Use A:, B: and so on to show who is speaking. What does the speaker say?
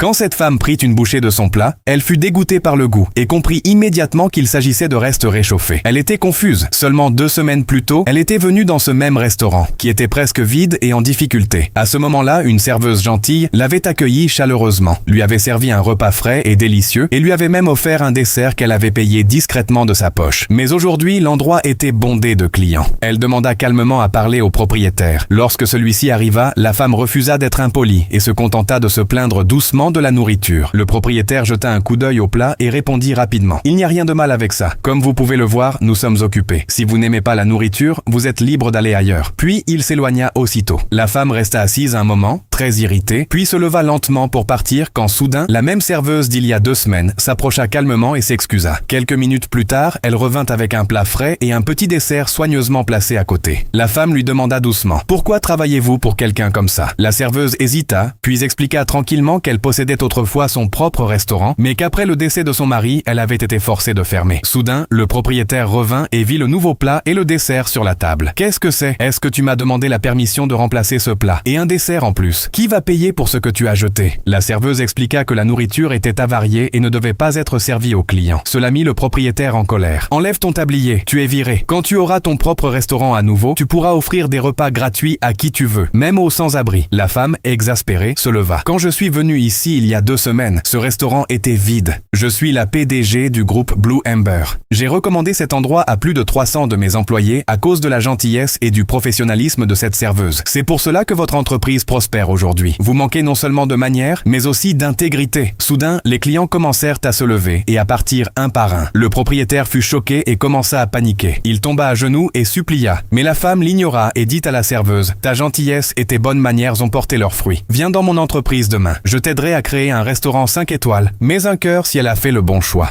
A: Quand cette femme prit une bouchée de son plat, elle fut dégoûtée par le goût et comprit immédiatement qu'il s'agissait de restes réchauffés. Elle était confuse. Seulement 2 semaines plus tôt, elle était venue dans ce même restaurant, qui était presque vide et en difficulté. À ce moment-là, une serveuse gentille l'avait accueillie chaleureusement, lui avait servi un repas frais et délicieux et lui avait même offert un dessert qu'elle avait payé discrètement de sa poche. Mais aujourd'hui, l'endroit était bondé de clients. Elle demanda calmement à parler au propriétaire. Lorsque celui-ci arriva, la femme refusa d'être impolie et se contenta de se plaindre doucement de la nourriture. Le propriétaire jeta un coup d'œil au plat et répondit rapidement. Il n'y a rien de mal avec ça. Comme vous pouvez le voir, nous sommes occupés. Si vous n'aimez pas la nourriture, vous êtes libre d'aller ailleurs. Puis il s'éloigna aussitôt. La femme resta assise un moment, très irritée, puis se leva lentement pour partir quand soudain, la même serveuse d'il y a 2 semaines s'approcha calmement et s'excusa. Quelques minutes plus tard, elle revint avec un plat frais et un petit dessert soigneusement placé à côté. La femme lui demanda doucement: « Pourquoi travaillez-vous pour quelqu'un comme ça ?» La serveuse hésita, puis expliqua tranquillement qu'elle possédait autrefois son propre restaurant, mais qu'après le décès de son mari, elle avait été forcée de fermer. Soudain, le propriétaire revint et vit le nouveau plat et le dessert sur la table. « Qu'est-ce que c'est ? Est-ce que tu m'as demandé la permission de remplacer ce plat ? Et un dessert en plus. Qui va payer pour ce que tu as jeté ?» La serveuse expliqua que la nourriture était avariée et ne devait pas être servie aux clients. Cela mit le propriétaire en colère. « Enlève ton tablier, tu es viré. Quand tu auras ton propre restaurant à nouveau, tu pourras offrir des repas gratuits à qui tu veux, même aux sans-abri. » La femme, exaspérée, se leva. « Quand je suis venue ici il y a 2 semaines, ce restaurant était vide. Je suis la PDG du groupe Blue Amber. J'ai recommandé cet endroit à plus de 300 de mes employés à cause de la gentillesse et du professionnalisme de cette serveuse. C'est pour cela que votre entreprise prospère aujourd'hui. Vous manquez non seulement de manières, mais aussi d'intégrité. » Soudain, les clients commencèrent à se lever et à partir un par un. Le propriétaire fut choqué et commença à paniquer. Il tomba à genoux et supplia. Mais la femme l'ignora et dit à la serveuse: « Ta gentillesse et tes bonnes manières ont porté leurs fruits. Viens dans mon entreprise demain. Je t'aiderai à créer un restaurant 5 étoiles, mais un cœur si elle a fait le bon choix. »